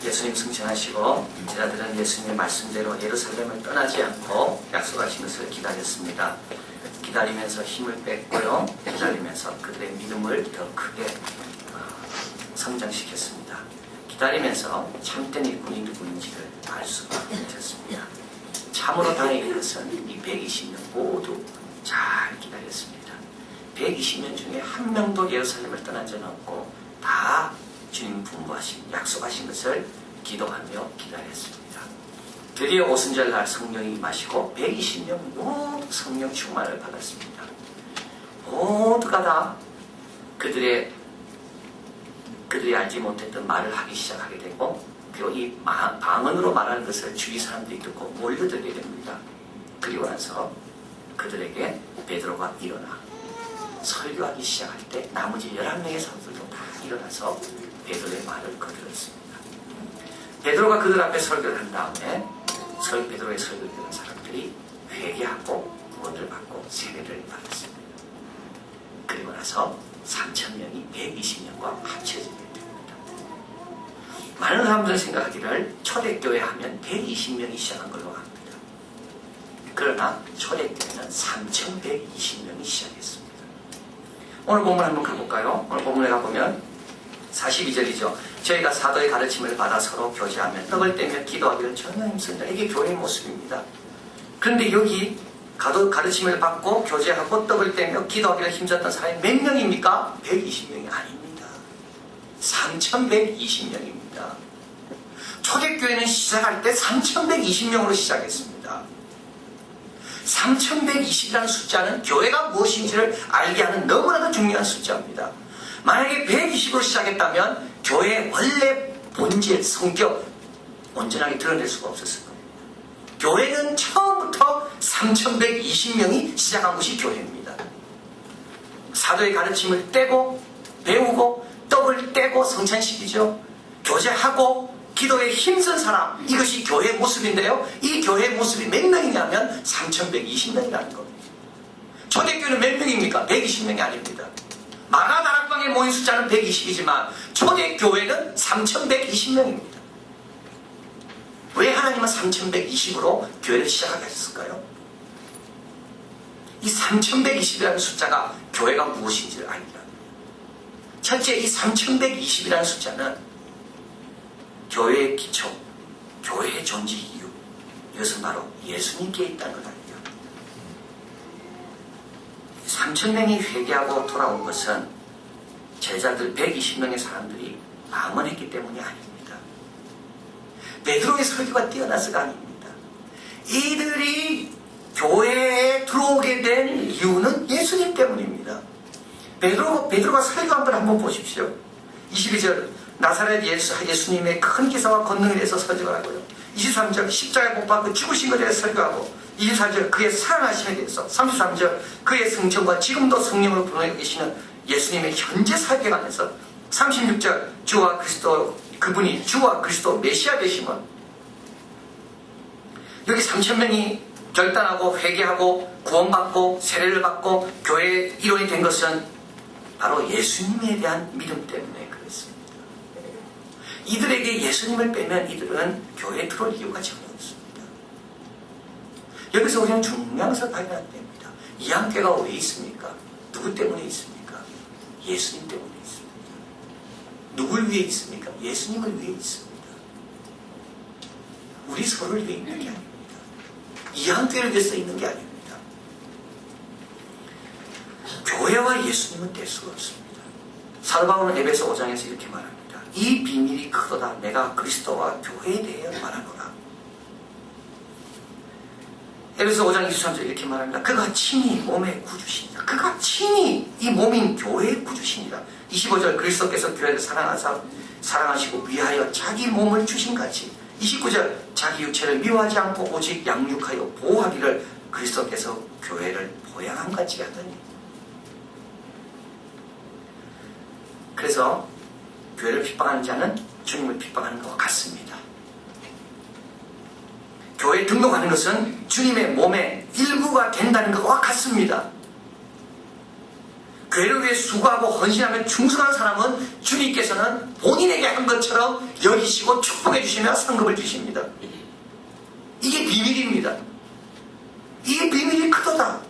예수님 승천하시고 제자들은 예수님의 말씀대로 예루살렘을 떠나지 않고 약속하신 것을 기다렸습니다. 기다리면서 힘을 뺐고요. 기다리면서 그들의 믿음을 더 크게 성장시켰습니다. 기다리면서 참된 일꾼이 누구인지를 알 수가 있었습니다. 참으로 다행인 것은 이 120년 모두 잘 기다렸습니다. 120년 중에 한 명도 예루살렘을 떠난 적은 없고 다 주님 분부하신 약속하신 것을 기도하며 기다렸습니다. 드디어 오순절날 성령이 임하시고 120명 모두 성령 충만을 받았습니다. 모두가 다 그들이 알지 못했던 말을 하기 시작하게 되고 그리고 이 방언으로 말하는 것을 주위 사람들이 듣고 몰려들게 됩니다. 그리고 나서 그들에게 베드로가 일어나 설교하기 시작할 때 나머지 11명의 사람들도 다 일어나서 베드로의 말을 거들었습니다. 베드로가 그들 앞에 설교를 한 다음에 베드로의 설교를 듣는 사람들이 회개하고 구원을 받고 세례를 받았습니다. 그리고 나서 3,000명이 120명과 합쳐지게 됩니다. 많은 사람들은 생각하기를 초대교회 하면 120명이 시작한 걸로 합니다. 그러나 초대교회는 3,120명이 시작했습니다. 오늘 본문 한번 가볼까요? 오늘 본문에 가보면 42절이죠. 저희가 사도의 가르침을 받아 서로 교제하며 떡을 떼며 기도하기를 전혀 힘씁니다. 이게 교회의 모습입니다. 그런데 여기 가르침을 받고 교제하고 떡을 떼며 기도하기를 힘썼던 사람이 몇 명입니까? 120명이 아닙니다. 3,120명입니다. 초대교회는 시작할 때 3,120명으로 시작했습니다. 3,120이라는 숫자는 교회가 무엇인지를 알게 하는 너무나도 중요한 숫자입니다. 만약에 120으로 시작했다면 교회의 원래 본질, 성격 온전하게 드러낼 수가 없었을 겁니다. 교회는 처음부터 3,120명이 시작한 것이 교회입니다. 사도의 가르침을 떼고 배우고 떡을 떼고 성찬시키죠. 교제하고 기도에 힘쓴 사람, 이것이 교회의 모습인데요. 이 교회의 모습이 몇 명이냐면 3,120명이라는 겁니다. 초대교회는 몇 명입니까? 120명이 아닙니다. 마가다락방에 모인 숫자는 120이지만 초대교회는 3,120명입니다. 왜 하나님은 3,120으로 교회를 시작하셨을까요? 이 3,120이라는 숫자가 교회가 무엇인지를 알리라. 첫째, 이 3,120이라는 숫자는 교회의 기초, 교회의 존재 이유, 이것은 바로 예수님께 있다는 걸 알리라. 3,000명이 회개하고 돌아온 것은 제자들 120명의 사람들이 방언했기 때문이 아닙니다. 베드로의 설교가 뛰어나서가 아닙니다. 이들이 교회에 들어오게 된 이유는 예수님 때문입니다. 베드로가 설교한 걸 한번 보십시오. 22절 나사렛 예수님의 큰 기사와 권능에 대해서 설교를 하고요. 23절 십자가에 못 박고 죽으신 것에 대해서 설교하고 24절 그의 살아나심에 대해서 33절 그의 승천과 지금도 성령으로 분명히 계시는 예수님의 현재 사역에 관해서 36절 주와 그리스도 그분이 주와 그리스도 메시아 되심은 여기 3,000명이 결단하고 회개하고 구원받고 세례를 받고 교회의 일원이 된 것은 바로 예수님에 대한 믿음 때문에 그렇습니다. 이들에게 예수님을 빼면 이들은 교회에 들어올 이유가 전혀 없습니다. 여기서 우리는 중요한 것을 발견하게 됩니다. 이 한계가 왜 있습니까? 누구 때문에 있습니까? 예수님 때문에 있습니다. 누굴 위해 있습니까? 예수님을 위해 있습니다. 우리 서로를 위해 있는 게 아닙니다. 이 한계를 위해서 있는 게 아닙니다. 교회와 예수님은 뗄 수가 없습니다. 사도 바울은 에베소 5장에서 이렇게 말합니다. 이 비밀이 크도다. 내가 그리스도와 교회에 대해 말하노라. 에베소 5장 23절 이렇게 말합니다. 그가 친히 몸의 구주시니라. 그가 친히 이 몸인 교회의 구주시니라. 25절 그리스도께서 교회를 사랑하시고 위하여 자기 몸을 주신 같이 29절 자기 육체를 미워하지 않고 오직 양육하여 보호하기를 그리스도께서 교회를 보양한 같이 하더니. 그래서 교회를 핍박하는 자는 주님을 핍박하는 것과 같습니다. 교회에 등록하는 것은 주님의 몸의 일부가 된다는 것과 같습니다. 교회를 위해 수고하고 헌신하며 충성한 사람은 주님께서는 본인에게 한 것처럼 여기시고 축복해 주시며 상급을 주십니다. 이게 비밀입니다. 이게 비밀이 크도다.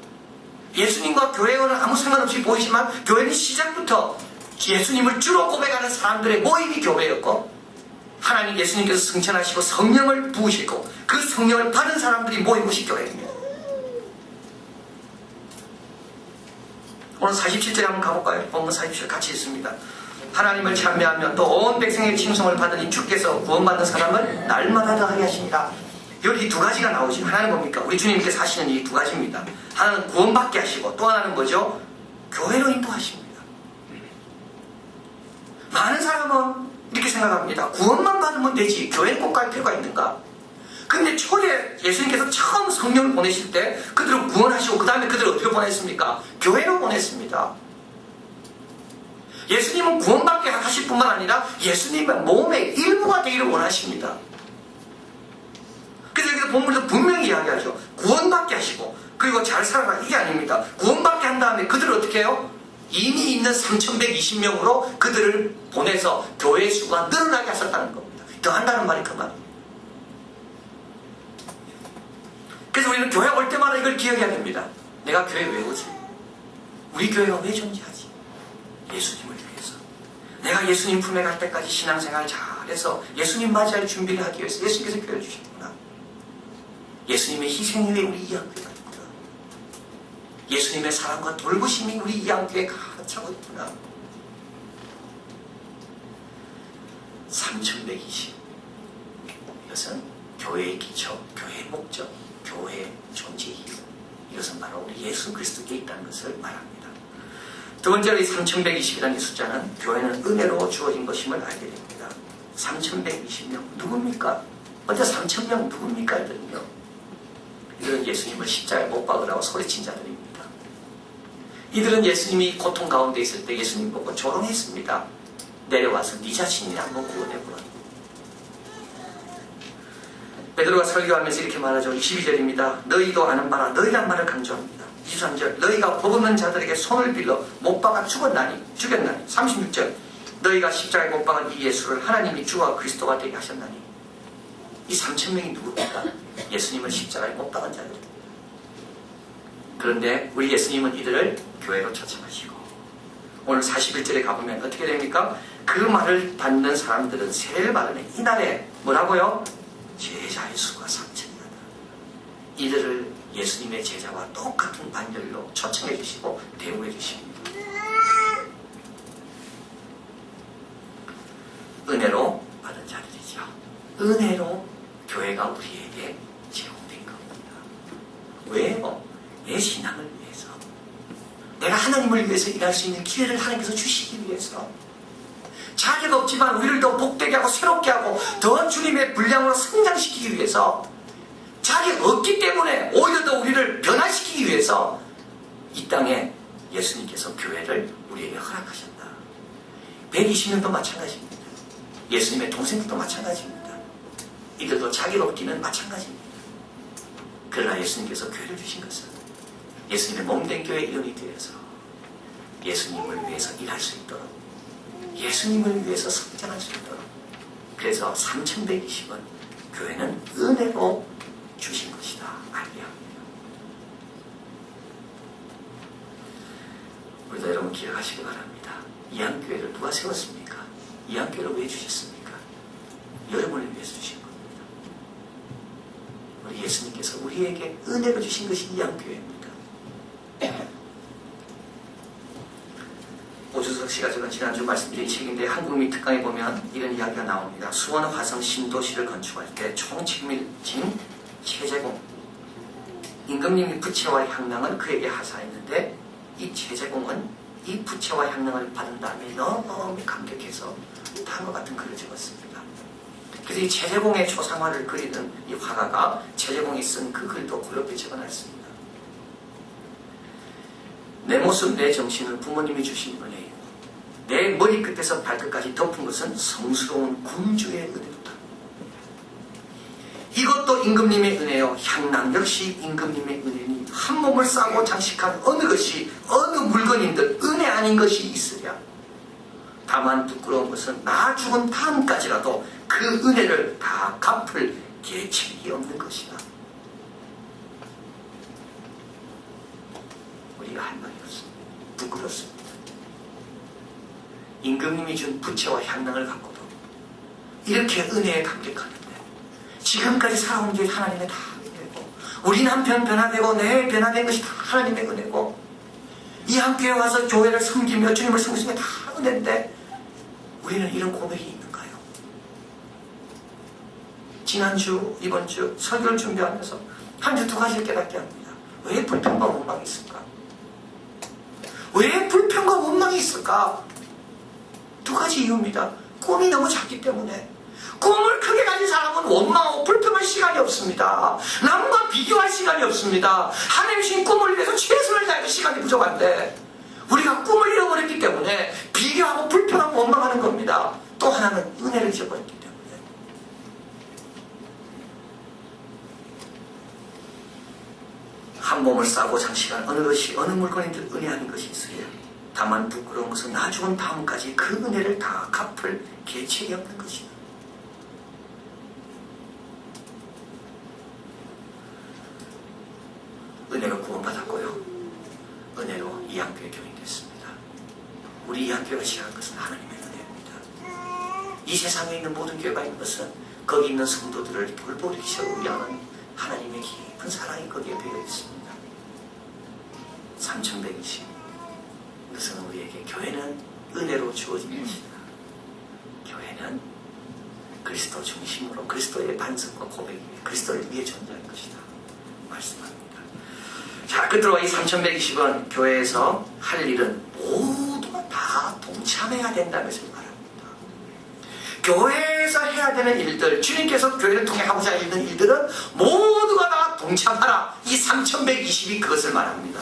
예수님과 교회와는 아무 상관없이 보이지만 교회는 시작부터 예수님을 주로 고백하는 사람들의 모임이 교회였고, 하나님 예수님께서 승천하시고 성령을 부으시고 그 성령을 받은 사람들이 모인 곳이 교회입니다. 오늘 47절에 한번 가볼까요? 본문 47절 같이 있습니다. 하나님을 찬미하며 또 온 백성의 칭송을 받으니 주께서 구원받는 사람을 날마다 더하게 하십니다. 여기 두 가지가 나오죠. 하나는 뭡니까? 우리 주님께서 하시는 이 두 가지입니다. 하나는 구원받게 하시고 또 하나는 뭐죠? 교회로 인도하십니다. 많은 사람은 이렇게 생각합니다. 구원만 받으면 되지 교회는 꼭 갈 필요가 있는가? 근데 초대 예수님께서 처음 성령을 보내실 때 그들을 구원하시고 그 다음에 그들을 어디로 보냈습니까? 교회로 보냈습니다. 예수님은 구원받게 하실 뿐만 아니라 예수님의 몸의 일부가 되기를 원하십니다. 그래서 여기서 본문에서 분명히 이야기하죠. 구원받게 하시고 그리고 잘 살아라, 이게 아닙니다. 구원받게 한 다음에 그들을 어떻게 해요? 이미 있는 3,120명으로 그들을 보내서 교회 수가 늘어나게 하셨다는 겁니다. 더 한다는 말이 그 말입니다. 그래서 우리는 교회 올 때마다 이걸 기억해야 됩니다. 내가 교회 왜 오지? 우리 교회가 왜 존재하지? 예수님을 위해서. 내가 예수님 품에 갈 때까지 신앙생활 잘해서 예수님 맞이할 준비를 하기 위해서 예수님께서 교회를 주셨구나. 예수님의 희생이 왜 우리 이양교회가 있구나. 예수님의 사랑과 돌보심이 우리 이양교회에 가득 차고 있구나. 3,120. 이것은 교회의 기초, 교회의 목적, 교회의 존재의 이유. 이것은 바로 우리 예수 그리스도께 있다는 것을 말합니다. 두 번째로 이 3,120이라는 이 숫자는 교회는 은혜로 주어진 것임을 알게 됩니다. 3,120명 누굽니까? 먼저 3,000명 누굽니까? 이들은 예수님을 십자가에 못 박으라고 소리친 자들입니다. 이들은 예수님이 고통 가운데 있을 때 예수님 보고 조롱했습니다. 내려와서 네 자신이 한번 구원해보라. 베드로가 설교하면서 이렇게 말하죠. 22절입니다. 너희도 아는 바라 너희란 말을 강조합니다. 23절 너희가 복음은 자들에게 손을 빌려 못 박아 죽였나니 36절 너희가 십자가에 못 박은 이 예수를 하나님이 주와 그리스도가 되게 하셨나니. 이 3,000명이 누굽니까? 예수님을 십자가에 못 박은 자들입니다. 그런데 우리 예수님은 이들을 교회로 초청하시고 오늘 41절에 가보면 어떻게 됩니까? 그 말을 받는 사람들은 세례를 받으면 이날에 뭐라고요? 제자의 수가 3,000이다. 이들을 예수님의 제자와 똑같은 반열로 초청해 주시고 대우해 주십니다. 은혜로 받은 자들이죠. 은혜로 교회가 우리에게 제공된 겁니다. 왜요? 내 신앙을 위해서, 내가 하나님을 위해서 일할 수 있는 기회를 하나님께서 주시기 위해서, 자격 없지만 우리를 더 복되게 하고 새롭게 하고 더 주님의 분량으로 성장시키기 위해서, 자격 없기 때문에 오히려 더 우리를 변화시키기 위해서 이 땅에 예수님께서 교회를 우리에게 허락하셨다. 120년도 마찬가지입니다. 예수님의 동생들도 마찬가지입니다. 이들도 자격 없기는 마찬가지입니다. 그러나 예수님께서 교회를 주신 것은 예수님의 몸된 교회 이름이 되어서 예수님을 위해서 일할 수 있도록, 예수님을 위해서 성장할 수 있도록, 그래서 3,120은 교회는 은혜로 주신 것이다 알게 합니다. 우리도 여러분 기억하시기 바랍니다. 이양교회를 누가 세웠습니까? 이양교회를 왜 주셨습니까? 여러분을 위해서 주신 겁니다. 우리 예수님께서 우리에게 은혜로 주신 것이 이양교회입니다. 오주석 씨가 적은 지난주 말씀드린 책인데 한국민 특강에 보면 이런 이야기가 나옵니다. 수원 화성 신도시를 건축할 때 총책임진 최재공, 임금님이 부채와 향락을 그에게 하사했는데 이 최재공은 이 부채와 향락을 받은 다음에 너무 감격해서 다음과 같은 글을 적었습니다. 그래서 이 최재공의 초상화를 그리는 이 화가가 최재공이 쓴 그 글도 그 옆에 적어놨습니다. 내 모습, 내 정신을 부모님이 주신 은혜요. 내 머리끝에서 발끝까지 덮은 것은 성스러운 군주의 은혜로다. 이것도 임금님의 은혜요. 향락 역시 임금님의 은혜니 한 몸을 싸고 장식한 어느 것이 어느 물건인들 은혜 아니 아닌 것이 있으랴. 다만 부끄러운 것은 나 죽은 다음까지라도 그 은혜를 다 갚을 계책이 없는 것이다. 우리가 할 말이 없습니다. 부끄럽습니다. 임금님이 준 부채와 향락을 갖고도 이렇게 은혜에 감격하는데 지금까지 살아온 게 하나님의 다 은혜고 우리 남편 변화되고 내 변화된 것이 다 하나님의 은혜고 이 학교에 와서 교회를 섬기며 주님을 섬기는 게 다 은혜인데 우리는 이런 고백이 있는가요? 지난주 이번주 설교를 준비하면서 한 주 두 가지를 깨닫게 합니다. 왜 불평과 원망이 있을까? 왜 불평과 원망이 있을까? 두 가지 이유입니다. 꿈이 너무 작기 때문에. 꿈을 크게 가진 사람은 원망하고 불평할 시간이 없습니다. 남과 비교할 시간이 없습니다. 하나님 주신 꿈을 위해서 최선을 다해도 시간이 부족한데 우리가 꿈을 잃어버렸기 때문에 비교하고 불평하고 원망하는 겁니다. 또 하나는 은혜를 잊어버렸기 때문에. 한 몸을 싸고 장시간 어느 물건이든 은혜 아닌 것이 있어요. 다만 부끄러운 것은 나 죽은 다음까지 그 은혜를 다 갚을 계책이 없는 것이다. 은혜로 구원받았고요. 은혜로 이양교회 교인이 됐습니다. 우리 이양교회가 시작한 것은 하나님의 은혜입니다. 이 세상에 있는 모든 교회가 있는 것은 거기 있는 성도들을 돌보기 위한 하나님의 깊은 사랑이 거기에 배어 있습니다. 3120 이것은 우리에게 교회는 은혜로 주어진 것이다. 교회는 그리스도 중심으로 그리스도의 반석과 고백 위에 그리스도를 위해 존재할 것이다. 말씀합니다. 자, 끝으로 이 3120은 교회에서 할 일은 모두가 다 동참해야 된다는 것을 말합니다. 교회에서 해야 되는 일들, 주님께서 교회를 통해 하고자 하는 일들은 모두가 다 동참하라. 이 3120이 그것을 말합니다.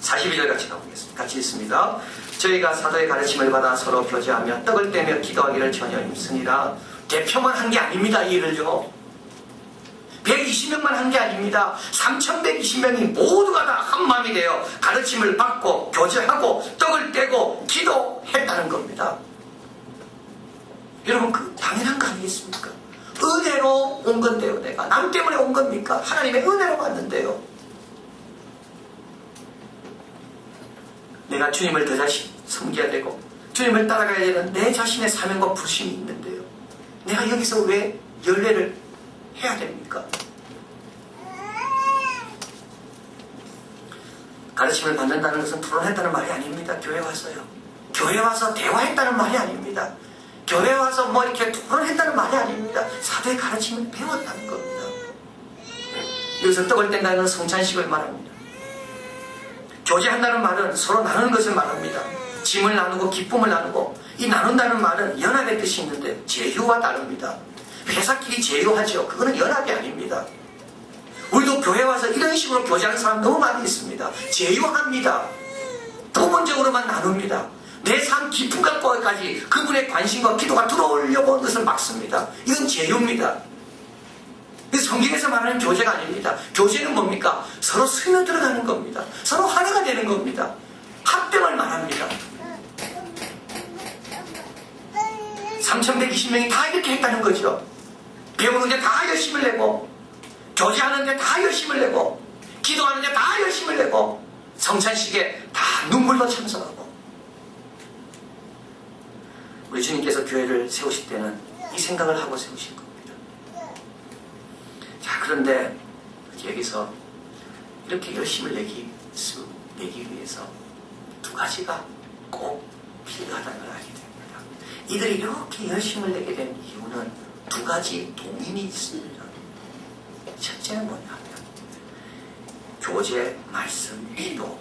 42절 같이 가보겠습니다. 같이 읽습니다. 저희가 사도의 가르침을 받아 서로 교제하며 떡을 떼며 기도하기를 전혀 힘쓰니라. 대표만 한 게 아닙니다. 이 일을요. 120명만 한 게 아닙니다. 3120명이 모두가 다 한마음이 되어 가르침을 받고 교제하고 떡을 떼고 기도했다는 겁니다. 여러분 그 당연한 거 아니겠습니까? 은혜로 온 건데요. 내가 남 때문에 온 겁니까? 하나님의 은혜로 왔는데요. 내가 주님을 더 잘 섬겨야 되고 주님을 따라가야 되는 내 자신의 사명과 부심이 있는데요. 내가 여기서 왜 열례를 해야 됩니까? 가르침을 받는다는 것은 토론했다는 말이 아닙니다. 교회 와서요. 교회 와서 대화했다는 말이 아닙니다. 교회 와서 뭐 이렇게 토론했다는 말이 아닙니다. 사도의 가르침을 배웠다는 겁니다. 여기서 떡을 뗀다는 것은 성찬식을 말합니다. 교제한다는 말은 서로 나누는 것을 말합니다. 짐을 나누고 기쁨을 나누고 이 나눈다는 말은 연합의 뜻이 있는데 제휴와 다릅니다. 회사끼리 제휴하죠. 그거는 연합이 아닙니다. 우리도 교회 와서 이런 식으로 교제하는 사람 너무 많이 있습니다. 제휴합니다. 부분적으로만 나눕니다. 내 삶 깊은 것까지 그분의 관심과 기도가 들어오려고 하는 것을 막습니다. 이건 제휴입니다. 성경에서 말하는 교제가 아닙니다. 교제는 뭡니까? 서로 스며들어가는 겁니다. 서로 하나가 되는 겁니다. 합병을 말합니다. 3120명이 다 이렇게 했다는 거죠. 배우는데 다 열심을 내고 교제하는데 다 열심을 내고 기도하는데 다 열심을 내고 성찬식에 다 눈물로 참석하고 우리 주님께서 교회를 세우실 때는 이 생각을 하고 세우실 겁니다. 자, 그런데 여기서 이렇게 열심을 내기 위해서 두 가지가 꼭 필요하다는 걸 알게 됩니다. 이들이 이렇게 열심을 내게 된 이유는 두 가지 동인이 있습니다. 첫째는 뭐냐면 교제, 말씀, 기도,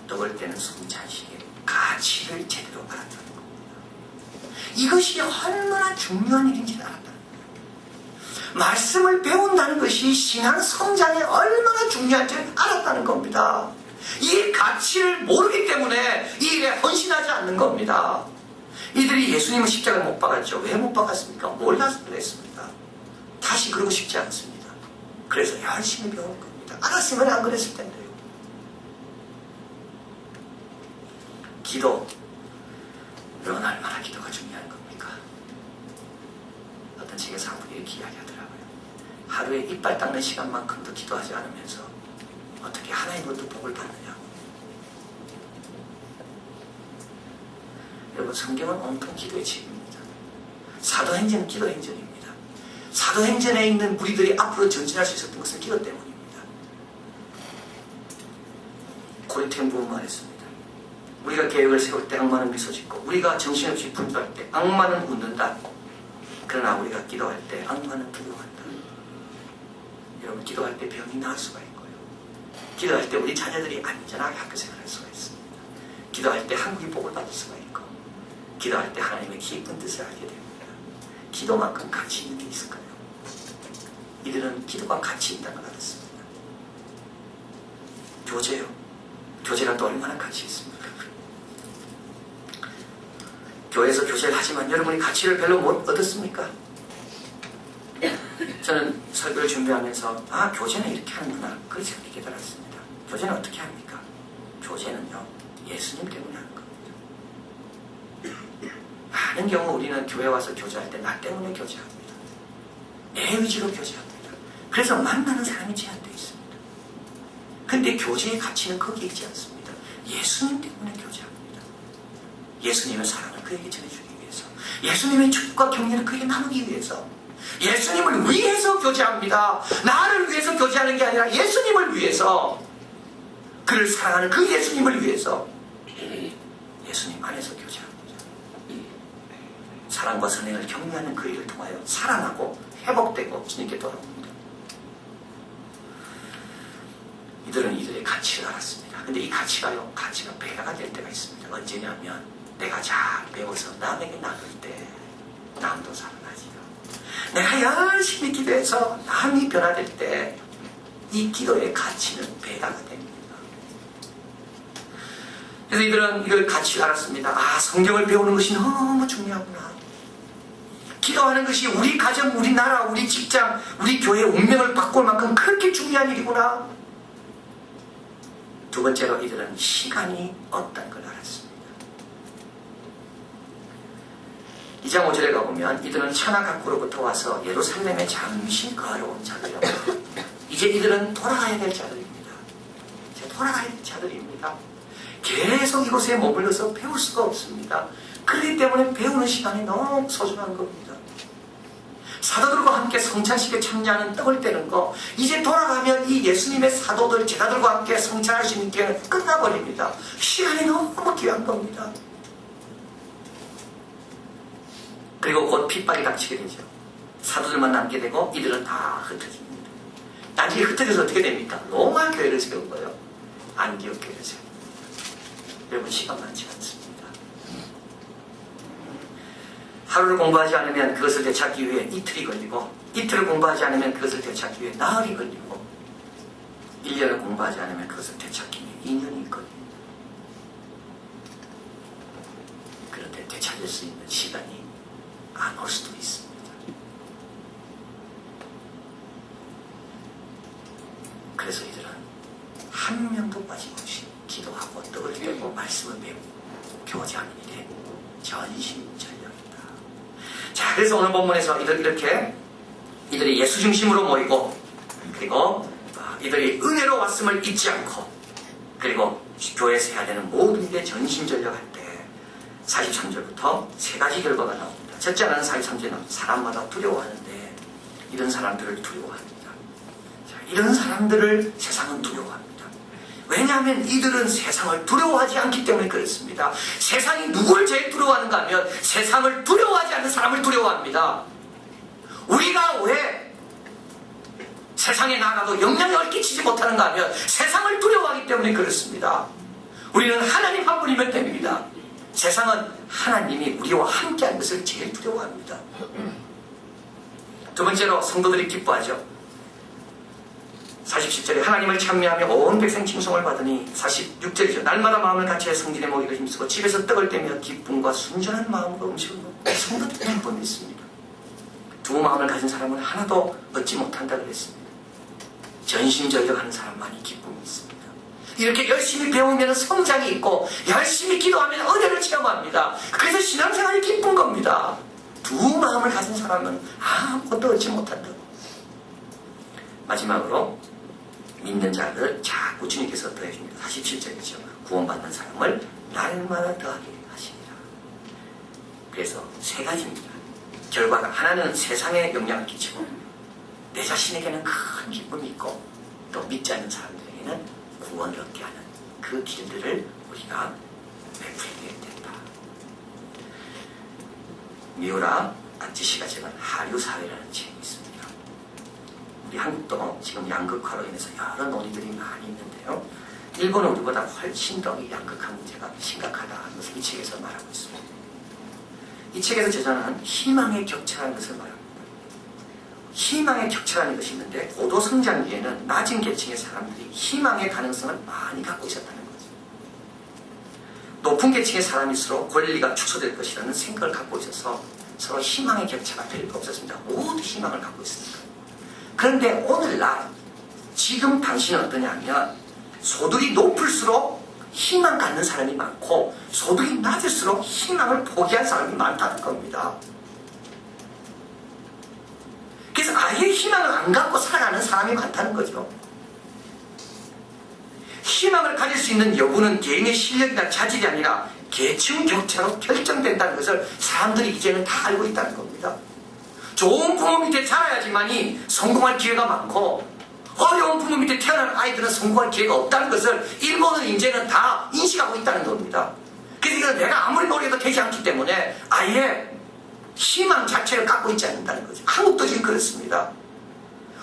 떡을 떼는 성찬식의 가치를 제대로 알았다는 겁니다. 이것이 얼마나 중요한 일인지를 알았다는 겁니다. 말씀을 배운다는 것이 신앙 성장에 얼마나 중요한지를 알았다는 겁니다. 이 가치를 모르기 때문에 이 일에 헌신하지 않는 겁니다. 이들이 예수님은 십자가를 못 박았죠. 왜 못 박았습니까? 몰라서 그랬습니다. 다시 그러고 싶지 않습니다. 그래서 열심히 배우는 겁니다. 알았으면 안 그랬을 텐데요. 기도, 여러분 얼마나 기도가 중요한 겁니까? 어떤 책에서 한 분이 이렇게 이야기하더라고요. 하루에 이빨 닦는 시간만큼도 기도하지 않으면서 어떻게 하나님으로부터 복을 받느냐고. 여러분 성경은 온통 기도의 책입니다. 사도행전은 기도행전입니다. 사도행전에 있는 무리들이 앞으로 전진할 수 있었던 것은 기도 때문입니다. 고린도행 보면 말했습니다. 우리가 계획을 세울 때 악마는 미소 짓고 우리가 정신없이 분주할 때 악마는 웃는다. 그러나 우리가 기도할 때 악마는 두려워한다. 여러분 기도할 때 병이 나을 수가 있고요. 기도할 때 우리 자녀들이 안전하게 학교 생활할 수가 있습니다. 기도할 때 한국이 복을 받을 수가 있고 기도할 때 하나님의 깊은 뜻을 알게 됩니다. 기도만큼 가치 있는 게 있을까요? 이들은 기도가 가치 있다는 걸 알았습니다. 교제요. 교제가 또 얼마나 가치 있습니까? 교회에서 교제를 하지만 여러분이 가치를 별로 못 얻었습니까? 저는 설교를 준비하면서 교제는 이렇게 하는구나 그렇게 깨달았습니다. 교제는 어떻게 합니까? 교제는요 예수님 때문에 하는 겁니다. 많은 경우 우리는 교회 와서 교제할 때 나 때문에 교제합니다. 내 의지로 교제합니다. 그래서 만나는 사람이 제한되어 있습니다. 근데 교제의 가치는 거기에 있지 않습니다. 예수님 때문에 교제합니다. 예수님의 사랑을 그에게 전해주기 위해서, 예수님의 축복과 격려를 그에게 나누기 위해서, 예수님을 위해서 교제합니다. 나를 위해서 교제하는 게 아니라 예수님을 위해서, 그를 사랑하는 그 예수님을 위해서 예수님 안에서 교제합니다. 사랑과 선행을 격려하는 그 일을 통하여 살아나고 회복되고 주님께 돌아옵니다. 이들은 이들의 가치를 알았습니다. 근데 이 가치가요, 가치가 배가 될 때가 있습니다. 언제냐면 내가 잘 배워서 남에게 나눌 때 남도 살아나지요. 내가 열심히 기도해서 남이 변화될 때 이 기도의 가치는 배가가 됩니다. 그래서 이들은 이걸 가치를 알았습니다. 성경을 배우는 것이 너무 중요하구나. 기도하는 것이 우리 가정, 우리 나라, 우리 직장, 우리 교회의 운명을 바꿀 만큼 그렇게 중요한 일이구나. 두 번째로 이들은 시간이 없다는 걸 알았습니다. 2장 5절에 가보면 이들은 천하 각국으로부터 와서 예루살렘에 잠시 거하러 온 자들이라고. 이제 이들은 돌아가야 될 자들입니다. 이제 돌아가야 될 자들입니다. 계속 이곳에 머물러서 배울 수가 없습니다. 그렇기 때문에 배우는 시간이 너무 소중한 겁니다. 사도들과 함께 성찬식에 참여하는 떡을 떼는 거, 이제 돌아가면 이 예수님의 사도들, 제자들과 함께 성찬할 수 있는 기회는 끝나버립니다. 시간이 너무 귀한 겁니다. 그리고 곧 핍박이 닥치게 되죠. 사도들만 남게 되고 이들은 다 흩어집니다. 나중에 흩어져서 어떻게 됩니까? 로마 교회를 세운 거예요. 안디옥 교회를 세운 거예요. 여러분 시간 많지 않습니다. 하루를 공부하지 않으면 그것을 되찾기 위해 이틀이 걸리고, 이틀을 공부하지 않으면 그것을 되찾기 위해 나흘이 걸리고, 1년을 공부하지 않으면 그것을 되찾기 위해 2년이 걸립니다. 그런데 되찾을 수 있는 시간이 안 올 수도 있습니다. 그래서 이들은 한 명도 빠짐없이 기도하고 떡을 떼고 말씀을 배우고 교제하는 일에 전심전력이다. 자, 그래서 오늘 본문에서 이들이 예수 중심으로 모이고, 그리고 이들이 은혜로 왔음을 잊지 않고, 그리고 교회에서 해야 되는 모든 게 전심전력할 때 43절부터 세 가지 결과가 나옵니다. 첫째 하나는 43절은 사람마다 두려워하는데 이런 사람들을 두려워합니다. 자, 이런 사람들을 세상은 두려워합니다. 왜냐하면 이들은 세상을 두려워하지 않기 때문에 그렇습니다. 세상이 누굴 제일 두려워하는가 하면 세상을 두려워하지 않는 사람을 두려워합니다. 우리가 왜 세상에 나가도 영향력을 끼치지 못하는가 하면 세상을 두려워하기 때문에 그렇습니다. 우리는 하나님 한 분이면 됩니다. 세상은 하나님이 우리와 함께하는 것을 제일 두려워합니다. 두 번째로 성도들이 기뻐하죠. 47절에 하나님을 찬미하며 온 백성 칭송을 받으니, 46절이죠. 날마다 마음을 같이해 성진의 먹이를 힘쓰고 집에서 떡을 떼며 기쁨과 순전한 마음으로 음식을 먹고 성도들이 기쁨이 있습니다. 두 마음을 가진 사람은 하나도 얻지 못한다 그랬습니다. 전심전력하는 사람만이 기쁨이 있습니다. 이렇게 열심히 배우면 성장이 있고 열심히 기도하면 은혜를 체험합니다. 그래서 신앙생활이 기쁜 겁니다. 두 마음을 가진 사람은 아무것도 얻지 못한다고. 마지막으로 믿는 자를 자꾸 주님께서 더해줍니다. 47절이죠. 구원받는 사람을 날마다 더하게 하시니라. 그래서 세 가지입니다. 결과가 하나는 세상에 영향을 끼치고 내 자신에게는 큰 기쁨이 있고 또 믿지 않는 사람들에게는 구원을 얻게 하는 그 길들을 우리가 베풀게 된다. 미우라 아찌시가 적은 하류사회라는 책이 있습니다. 우리 한국도 지금 양극화로 인해서 여러 논의들이 많이 있는데요. 일본은 우리보다 훨씬 더 이 양극화 문제가 심각하다는 것을 이 책에서 말하고 있습니다. 이 책에서 제자는 희망의 격차라는 것을 말합니다. 희망의 격차라는 것이 있는데 고도 성장기에는 낮은 계층의 사람들이 희망의 가능성을 많이 갖고 있었다는 거죠. 높은 계층의 사람일수록 권리가 축소될 것이라는 생각을 갖고 있어서 서로 희망의 격차가 별로 없었습니다. 모두 희망을 갖고 있습니다. 그런데 오늘날 지금 당신은 어떠냐면 소득이 높을수록 희망 갖는 사람이 많고 소득이 낮을수록 희망을 포기한 사람이 많다는 겁니다. 그래서 아예 희망을 안 갖고 살아가는 사람이 많다는 거죠. 희망을 가질 수 있는 여부는 개인의 실력이나 자질이 아니라 계층 격차로 결정된다는 것을 사람들이 이제는 다 알고 있다는 겁니다. 좋은 부모 밑에 자라야지만이 성공할 기회가 많고 어려운 부모 밑에 태어난 아이들은 성공할 기회가 없다는 것을 일본은 이제는 다 인식하고 있다는 겁니다. 그래서 이건 내가 아무리 노력해도 되지 않기 때문에 아예 희망 자체를 갖고 있지 않는다는 거죠. 한국도 지금 그렇습니다.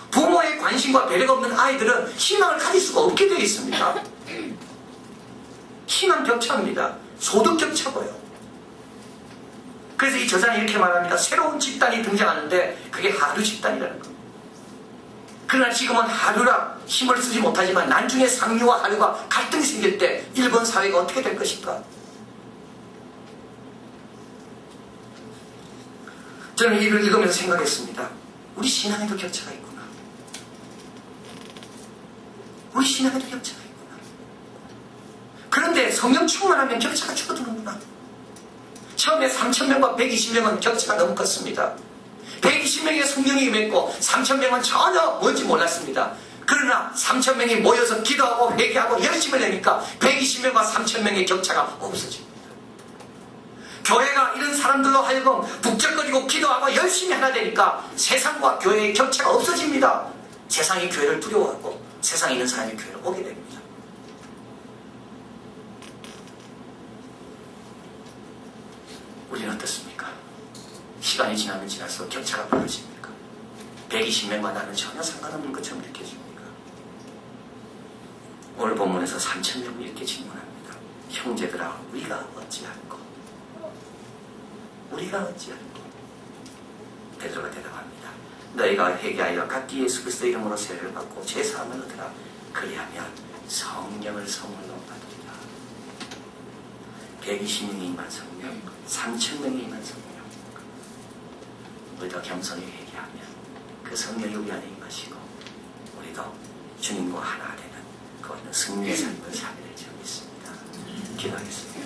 부모의 관심과 배려가 없는 아이들은 희망을 가질 수가 없게 되어 있습니다. 희망 격차입니다. 소득 격차고요. 그래서 이 저자는 이렇게 말합니다. 새로운 집단이 등장하는데 그게 하류 집단이라는 겁니다. 그러나 지금은 하류라 힘을 쓰지 못하지만 나중에 상류와 하류가 갈등이 생길 때 일본 사회가 어떻게 될 것인가? 저는 이걸 읽으면서 생각했습니다. 우리 신앙에도 격차가 있구나. 우리 신앙에도 격차가 있구나. 그런데 성령 충만하면 격차가 줄어드는구나. 처음에 3,000명과 120명은 격차가 너무 컸습니다. 120명의 성령이 임했고 3,000명은 전혀 뭔지 몰랐습니다. 그러나 3,000명이 모여서 기도하고 회개하고 열심을 내니까 120명과 3,000명의 격차가 없어집니다. 교회가 이런 사람들로 하여금 북적거리고 기도하고 열심히 하나 되니까 세상과 교회의 격차가 없어집니다. 세상이 교회를 두려워하고 세상에 있는 사람이 교회를 오게 됩니다. 우리는 어떻습니까? 시간이 지나면 지날수록 격차가 벌어집니까? 120명과 나는 전혀 상관없는 것처럼 느껴집니까? 오늘 본문에서 3,000명 이렇게 질문합니다. 형제들아, 우리가 어찌할꼬? 우리가 어찌할꼬? 베드로가 대답합니다. 너희가 회개하여 각기 예수 그리스도 이름으로 세례를 받고 제사함을 얻으라. 그리하면 성령을 선물로 받으리라. 120명이 임한 성령, 3,000명이 임한 성령. 우리도 겸손히 회개하면 그 성령이 우리 안에 임하시고 우리도 주님과 하나 되는 그와는 승리의 삶을 살게 될 줄 믿습니다. 기도하겠습니다.